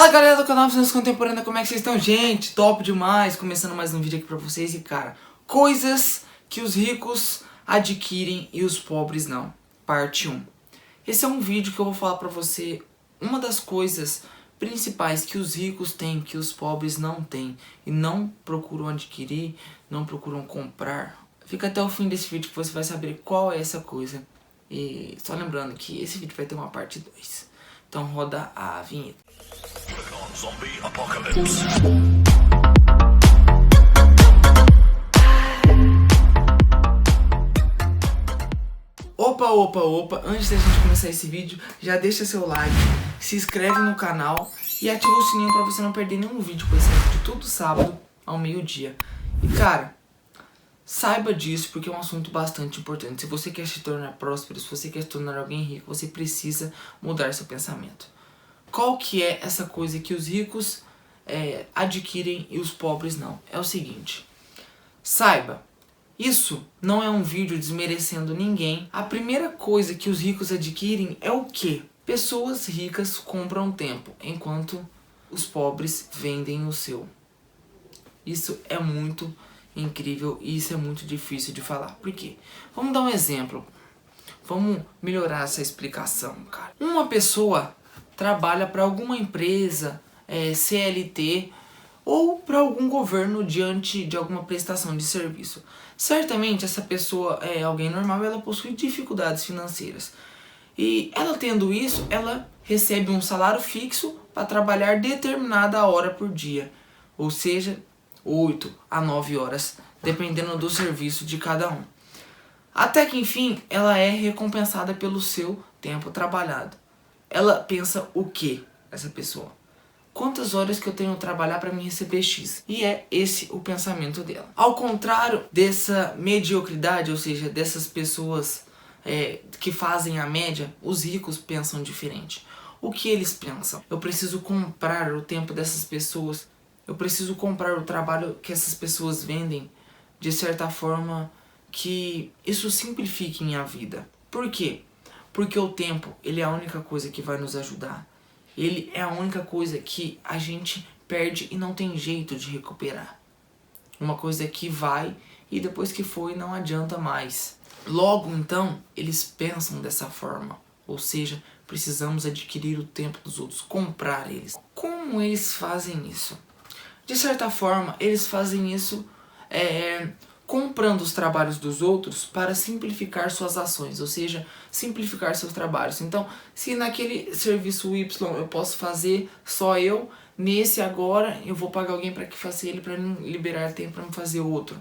Fala galera do canal Finanças Contemporâneas, como é que vocês estão, gente? Top demais! Começando mais um vídeo aqui pra vocês e cara, coisas que os ricos adquirem e os pobres não, parte 1. Esse é um vídeo que eu vou falar pra você uma das coisas principais que os ricos têm, que os pobres não têm e não procuram adquirir, não procuram comprar. Fica até o fim desse vídeo que você vai saber qual é essa coisa. E só lembrando que esse vídeo vai ter uma parte 2. Então roda a vinheta. Zombie Apocalypse. Opa, antes da gente começar esse vídeo, já deixa seu like, se inscreve no canal e ativa o sininho pra você não perder nenhum vídeo, pois sai de todo sábado ao meio-dia. E cara, saiba disso porque é um assunto bastante importante. Se você quer se tornar próspero, se você quer se tornar alguém rico, você precisa mudar seu pensamento. Qual que é essa coisa que os ricos adquirem e os pobres não? É o seguinte, saiba, isso não é um vídeo desmerecendo ninguém. A primeira coisa que os ricos adquirem é o quê? Pessoas ricas compram tempo, enquanto os pobres vendem o seu. Isso é muito incrível e isso é muito difícil de falar. Por quê? Vamos dar um exemplo. Vamos melhorar essa explicação, cara. Uma pessoa trabalha para alguma empresa, CLT, ou para algum governo diante de alguma prestação de serviço. Certamente essa pessoa é alguém normal, ela possui dificuldades financeiras. E ela tendo isso, ela recebe um salário fixo para trabalhar determinada hora por dia. Ou seja, 8 a 9 horas, dependendo do serviço de cada um. Até que enfim, ela é recompensada pelo seu tempo trabalhado. Ela pensa o quê, essa pessoa? Quantas horas que eu tenho que trabalhar para me receber X? E é esse o pensamento dela. Ao contrário dessa mediocridade, ou seja, dessas pessoas que fazem a média, os ricos pensam diferente. O que eles pensam? Eu preciso comprar o tempo dessas pessoas. Eu preciso comprar o trabalho que essas pessoas vendem, de certa forma que isso simplifique minha vida. Por quê? Porque o tempo, ele é a única coisa que vai nos ajudar. Ele é a única coisa que a gente perde e não tem jeito de recuperar. Uma coisa que vai e depois que foi não adianta mais. Logo então, eles pensam dessa forma. Ou seja, precisamos adquirir o tempo dos outros, comprar eles. Como eles fazem isso? De certa forma, eles fazem isso comprando os trabalhos dos outros para simplificar suas ações, ou seja, simplificar seus trabalhos. Então, se naquele serviço Y eu posso fazer só eu, nesse agora eu vou pagar alguém para que faça ele para me liberar tempo para me fazer outro.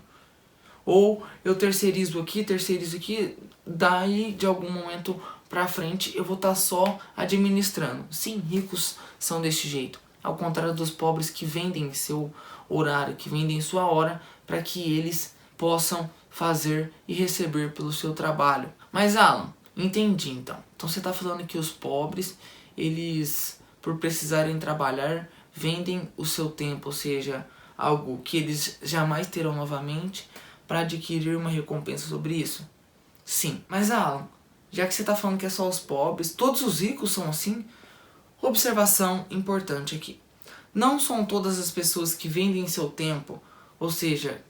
Ou eu terceirizo aqui, daí de algum momento para frente eu vou estar só administrando. Sim, ricos são desse jeito. Ao contrário dos pobres que vendem seu horário, que vendem sua hora para que eles possam fazer e receber pelo seu trabalho. Mas Alan, entendi então. Então você está falando que os pobres, eles por precisarem trabalhar, vendem o seu tempo, ou seja, algo que eles jamais terão novamente para adquirir uma recompensa sobre isso? Sim, mas Alan, já que você está falando que é só os pobres, todos os ricos são assim? Observação importante aqui. Não são todas as pessoas que vendem seu tempo, ou seja,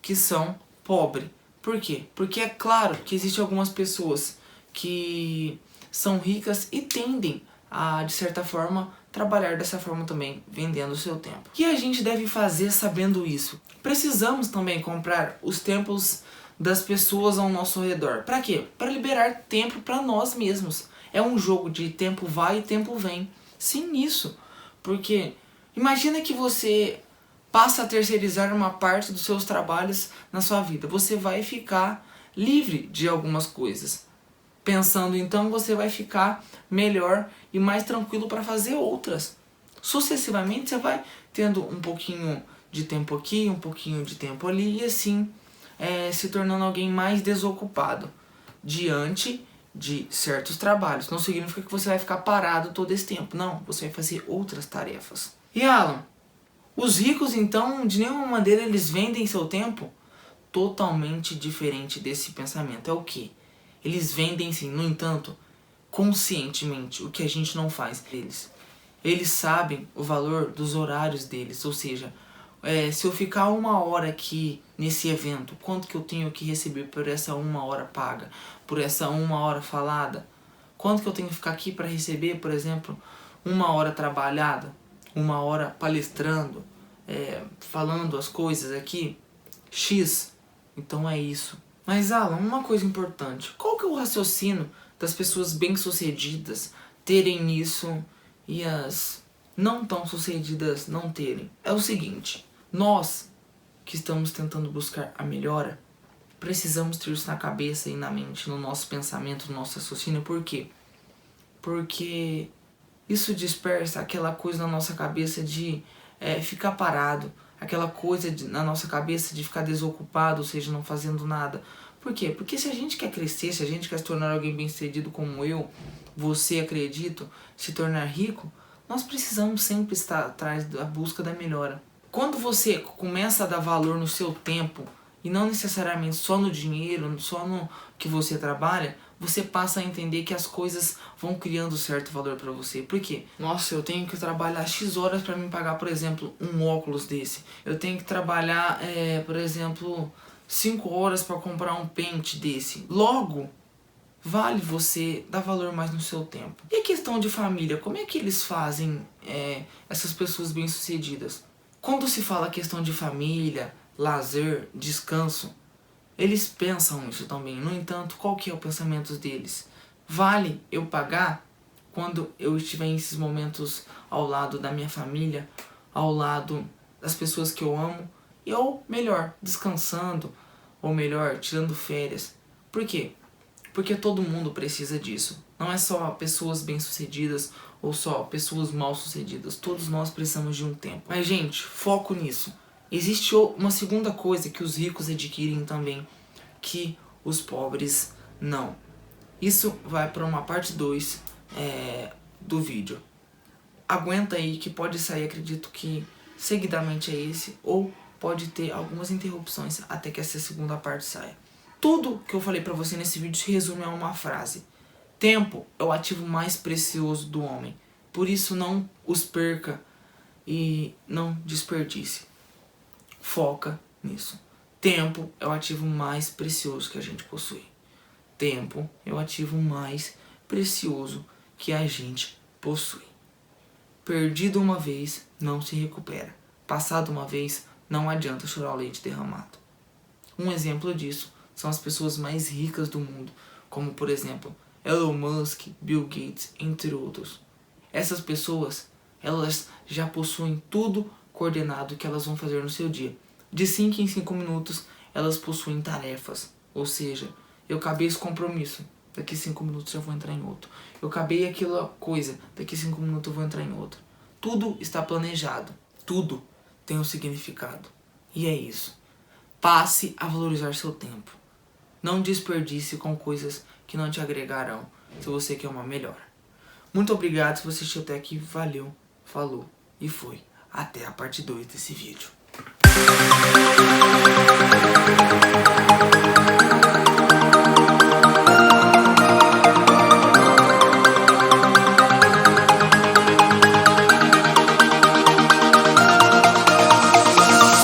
que são pobres. Por quê? Porque é claro que existem algumas pessoas que são ricas e tendem a, de certa forma, trabalhar dessa forma também, vendendo o seu tempo. O que a gente deve fazer sabendo isso? Precisamos também comprar os tempos das pessoas ao nosso redor. Para quê? Para liberar tempo para nós mesmos. É um jogo de tempo vai e tempo vem. Sim, isso. Porque imagina que você passa a terceirizar uma parte dos seus trabalhos na sua vida. Você vai ficar livre de algumas coisas. Pensando então, você vai ficar melhor e mais tranquilo para fazer outras. Sucessivamente, você vai tendo um pouquinho de tempo aqui, um pouquinho de tempo ali e assim se tornando alguém mais desocupado diante de certos trabalhos. Não significa que você vai ficar parado todo esse tempo. Não, você vai fazer outras tarefas. E Alan, os ricos então, de nenhuma maneira eles vendem seu tempo? Totalmente diferente desse pensamento. É o que? Eles vendem sim, no entanto, conscientemente, o que a gente não faz deles. eles sabem o valor dos horários deles, ou seja, se eu ficar 1 hora aqui nesse evento, quanto que eu tenho que receber por essa 1 hora paga, por essa 1 hora falada? Quanto que eu tenho que ficar aqui para receber, por exemplo, 1 hora trabalhada, 1 hora palestrando, falando as coisas aqui? X. Então é isso. Mas Alan, uma coisa importante, qual que é o raciocínio das pessoas bem-sucedidas terem isso e as não tão sucedidas não terem? É o seguinte, nós que estamos tentando buscar a melhora, precisamos ter isso na cabeça e na mente, no nosso pensamento, no nosso raciocínio. Por quê? Porque isso dispersa aquela coisa na nossa cabeça de ficar parado, aquela coisa na nossa cabeça de ficar desocupado, ou seja, não fazendo nada. Por quê? Porque se a gente quer crescer, se a gente quer se tornar alguém bem-sucedido como eu, você, acredito, se tornar rico, nós precisamos sempre estar atrás da busca da melhora. Quando você começa a dar valor no seu tempo, e não necessariamente só no dinheiro, só no que você trabalha, você passa a entender que as coisas vão criando certo valor para você. Por quê? Nossa, eu tenho que trabalhar X horas para me pagar, por exemplo, um óculos desse. Eu tenho que trabalhar, por exemplo, 5 horas para comprar um pente desse. Logo, vale você dar valor mais no seu tempo. E a questão de família, como é que eles fazem essas pessoas bem-sucedidas? Quando se fala questão de família, lazer, descanso, eles pensam isso também. No entanto, qual que é o pensamento deles? Vale eu pagar quando eu estiver em esses momentos ao lado da minha família, ao lado das pessoas que eu amo, ou melhor, descansando, ou melhor, tirando férias? Por quê? Porque todo mundo precisa disso. Não é só pessoas bem-sucedidas ou só pessoas mal-sucedidas. Todos nós precisamos de um tempo. Mas, gente, foco nisso. Existe uma segunda coisa que os ricos adquirem também, que os pobres não. Isso vai para uma parte 2 do vídeo. Aguenta aí que pode sair, acredito que seguidamente é esse, ou pode ter algumas interrupções até que essa segunda parte saia. Tudo que eu falei pra você nesse vídeo se resume a uma frase. Tempo é o ativo mais precioso do homem. Por isso não os perca e não desperdice. Foca nisso. Tempo é o ativo mais precioso que a gente possui. Tempo é o ativo mais precioso que a gente possui. Perdido uma vez, não se recupera. Passado uma vez, não adianta chorar o leite derramado. Um exemplo disso são as pessoas mais ricas do mundo, como por exemplo, Elon Musk, Bill Gates, entre outros. Essas pessoas, elas já possuem tudo coordenado que elas vão fazer no seu dia. De 5 em 5 minutos, elas possuem tarefas. Ou seja, eu acabei esse compromisso, daqui 5 minutos eu vou entrar em outro. Eu acabei aquela coisa, daqui 5 minutos eu vou entrar em outro. Tudo está planejado, tudo tem um significado. E é isso. Passe a valorizar seu tempo. Não desperdice com coisas que não te agregarão, se você quer uma melhora. Muito obrigado se você assistiu até aqui. Valeu, falou e foi. Até a parte 2 desse vídeo.